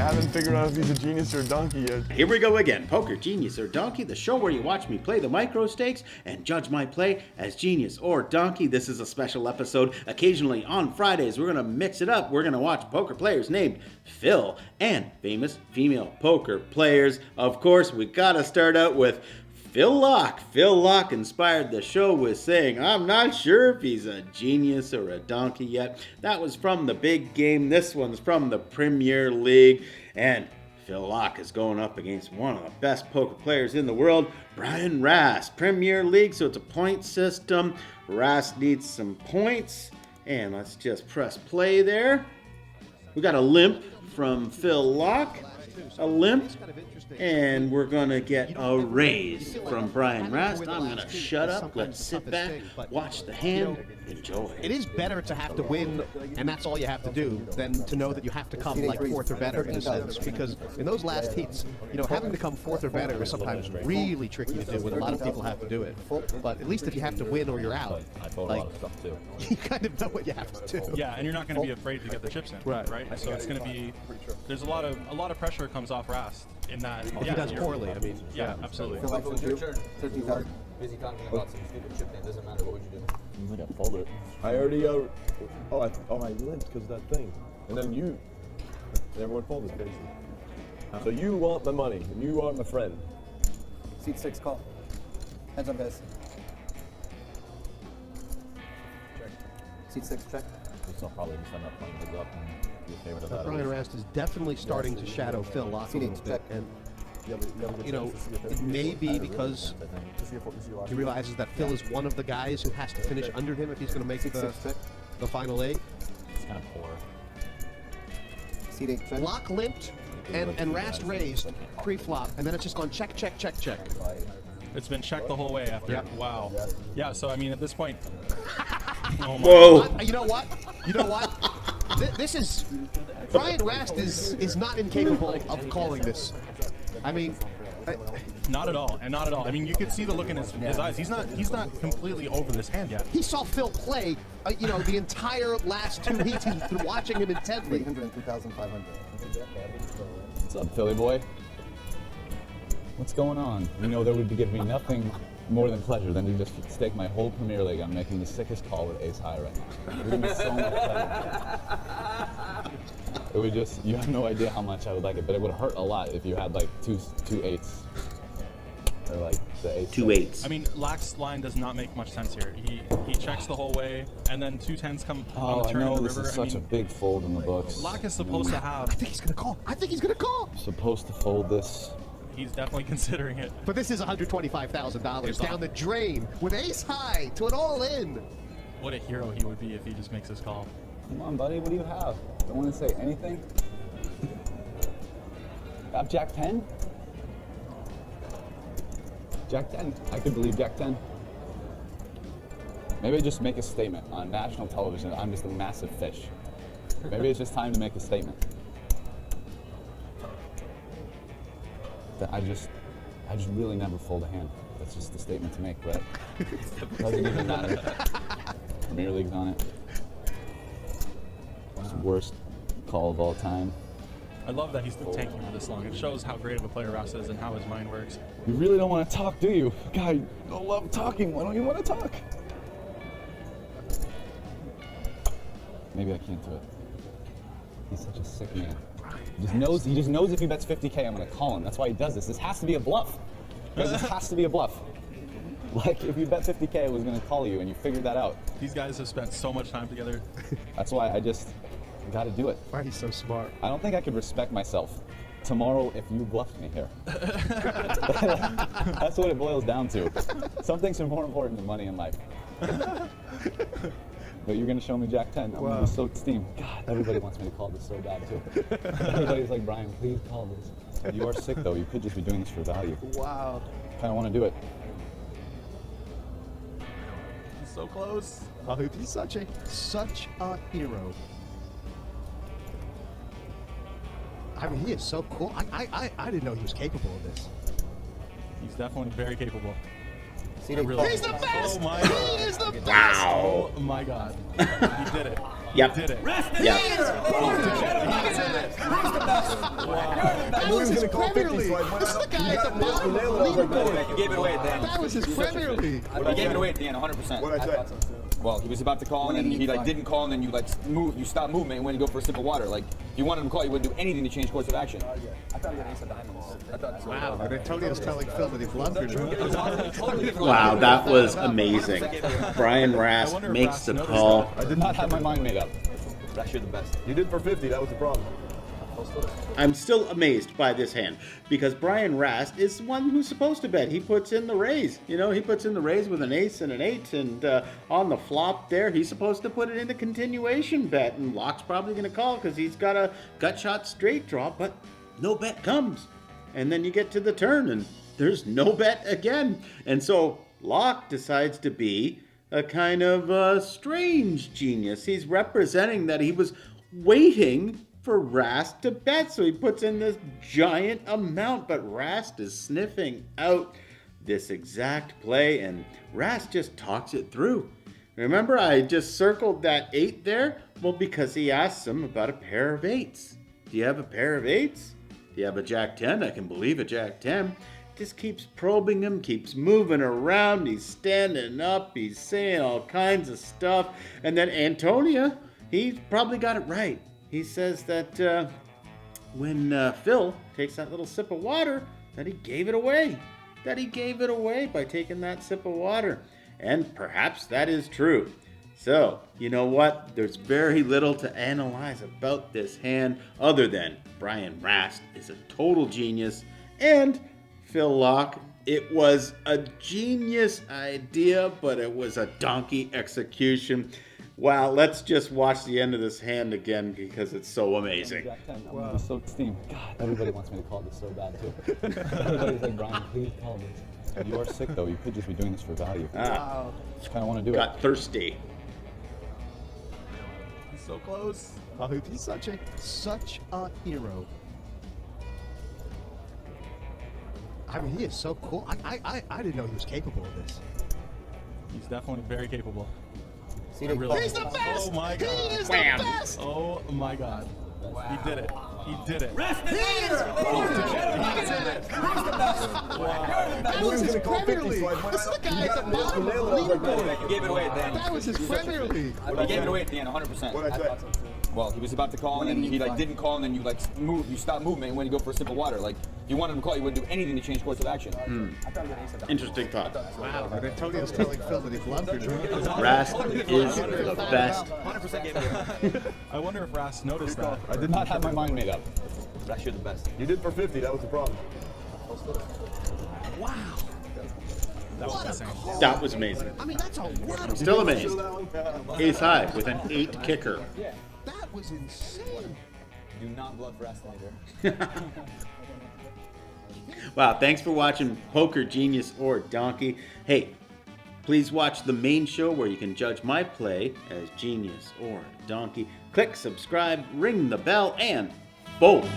haven't figured out if he's a genius or a donkey yet. Here we go again. Poker Genius or Donkey, the show where you watch me play the micro stakes and judge my play as genius or donkey. This is a special episode. Occasionally on Fridays, we're going to mix it up. We're going to watch poker players named Phil and famous female poker players. Of course, we got to start out with Phil Laak. Phil Laak inspired the show with saying, I'm not sure if he's a genius or a donkey yet. That was from the big game. This one's from the Premier League. And Phil Laak is going up against one of the best poker players in the world, Brian Rast. Premier League, so it's a point system. Rast needs some points. And let's just press play there. We got a limp from Phil Laak. A limp. And we're going to get a raise from Brian Rast. I'm going to shut up, let's sit back, watch the hand, enjoy. It is better to have to win, and that's all you have to do, than to know that you have to come like fourth or better, in a sense. Because in those last heats, having to come fourth or better is sometimes really tricky to do, and a lot of people have to do it. But at least if you have to win or you're out, I thought a lot of stuff too. You kind of know what you have to do. Yeah, and you're not going to be afraid to get the chips in, right? So it's going to be, there's a lot of pressure comes off Rast in that. He does poorly. I mean, yeah, absolutely. If it was your turn, 13,000. Busy talking about some stupid chip thing. Doesn't matter. What would you do? I'm gonna fold it. I already, I limped because of that thing. And then everyone folded basically. So you want the money, and you are my friend. Seat 6, call. Heads up, guys. Check. Seat 6, check. I'll probably just end up playing heads up and be a favorite of that. Brian Rast is definitely starting to shadow Phil Laak a little bit, and it may be because he realizes that Phil is one of the guys who has to finish under him if he's going to make the final 8. It's kind of poor. Seat 8, check. Laak limped, and Rast raised pre-flop, and then it's just gone check, check, check, check. It's been checked the whole way after. Yep. Wow. Yeah, so I mean, at this point. Oh my Whoa. You know what? This is... Brian Rast is not incapable of calling this. I mean... Not at all, and not at all. I mean, you could see the look in his eyes. He's not completely over this hand yet. He saw Phil play, the entire last 2 heats. He's been watching him intently. 302,500. What's up, Philly boy? What's going on? There would give me nothing more than pleasure than to just stake my whole Premier League on making the sickest call with ace high right now. It would give me so much pleasure. It would just, you have no idea how much I would like it, but it would hurt a lot if you had like two eights. Or like the ace. 2 8s. I mean, Laak's line does not make much sense here. He checks the whole way, and then 2 10s come on the turn in the river. This is such a big fold in the books. Laak is supposed to have... I think he's going to call. Supposed to fold this. He's definitely considering it. But this is $125,000 down the drain with ace high to an all-in. What a hero he would be if he just makes his call. Come on, buddy. What do you have? Don't want to say anything? Have Jack 10? Jack 10. I could believe Jack 10. Maybe I just make a statement on national television. I'm just a massive fish. Maybe it's just time to make a statement. That I just really never fold a hand. That's just a statement to make, right? Doesn't even matter. Premier League's on it. It's the worst call of all time. I love that he's still tanking for this long. It shows how great of a player Rast is and how his mind works. You really don't want to talk, do you? God, you don't love talking. Why don't you want to talk? Maybe I can't do it. He's such a sick man. He just knows if he bets 50K, I'm going to call him. That's why he does this. This has to be a bluff. Guys, this has to be a bluff. Like, if you bet 50K, I was going to call you, and you figured that out. These guys have spent so much time together. That's why I just got to do it. Why he's so smart. I don't think I could respect myself tomorrow if you bluffed me here. That's what it boils down to. Some things are more important than money in life. But you're going to show me Jack 10. I'm going to be so steamed. God, everybody wants me to call this so bad, too. Everybody's like, Brian, please call this. You are sick, though. You could just be doing this for value. Wow. Kind of want to do it. He's so close. Oh, he's such a hero. I mean, he is so cool. I didn't know he was capable of this. He's definitely very capable. He's the best! Oh my He God. is the best! Wow. Oh my God. He did it. Yep. He did it. Yep. He did it. He's the best. Wow. I knew he was his going to call Premier 50, so I League. went This is out. the guy You at got the me. bottom You of nailed the it. I was like, leaderboard. You gave it away at the end. That was his Premier League. You gave it away at the end, 100%. What'd I say? Well, he was about to call, and then he like didn't call, and then you like you stopped movement and went to go for a sip of water. Like, if you wanted him to call, you wouldn't do anything to change course of action. I thought he had ace of diamonds. I thought Wow, and Antonio's telling Phil that he blundered. Wow, that was amazing. Brian Rast wonder if makes Rast the noticed call. I did not have my mind made up. That's you're the best. You did for 50. That was the problem. I'm still amazed by this hand because Brian Rast is one who's supposed to bet. He puts in the raise. You know, he puts in the raise with an ace and an 8, and on the flop there, he's supposed to put it in the continuation bet. And Laak's probably going to call because he's got a gut shot straight draw, but no bet comes. And then you get to the turn, and there's no bet again. And so Laak decides to be a kind of strange genius. He's representing that he was waiting for Rast to bet, so he puts in this giant amount, but Rast is sniffing out this exact play, and Rast just talks it through. Remember, I just circled that 8 there? Well, because he asks him about a pair of 8s. Do you have a pair of 8s? Do you have a Jack 10? I can believe a Jack 10. Just keeps probing him, keeps moving around, he's standing up, he's saying all kinds of stuff, and then Antonia, he's probably got it right. He says that when Phil takes that little sip of water, that he gave it away. That he gave it away by taking that sip of water. And perhaps that is true. So, you know what? There's very little to analyze about this hand other than Brian Rast is a total genius. And Phil Laak, it was a genius idea, but it was a donkey execution. Wow, let's just watch the end of this hand again because it's so amazing. Jack 10, I'm gonna be so steamed. God, everybody wants me to call this so bad too. Everybody's like, Brian, please call this. You are sick though. You could just be doing this for value. Just kind of want to do Got thirsty. He's so close. Oh, he's such a hero. I mean, he is so cool. I didn't know he was capable of this. He's definitely very capable. See, I really- He's the best! Oh my He god. is Wham. the best! Oh my god. He did it. He did it. He is I knew he was going to call 50, so I went This is out. the guy You at the got me. You bottom of nailed the it. I was like, leaderboard. You gave it away at the end. That was his Premier League. You gave it away at the end, 100%. What'd I say? Well, he was about to call, and then he like didn't call, and then you like you stopped movement and went to go for a sip of water. Like, if you wanted him to call, you wouldn't do anything to change course of action. I thought he had ace of diamonds. Interesting thought. Wow, and Antonio's telling Phil that he blundered. Rast is the best. 100% gave it away. I wonder if Rast noticed that. I did not have my mind made up. That's you're the best. You did for 50. That was the problem. Wow. That was insane. That was amazing. I mean, that's a lot of. Still amazed. Ace high with an 8 kicker. That was insane. Do not bluff either. Wow, thanks for watching Poker Genius or Donkey. Hey, please watch the main show where you can judge my play as Genius or Donkey. Click subscribe, ring the bell, and fold.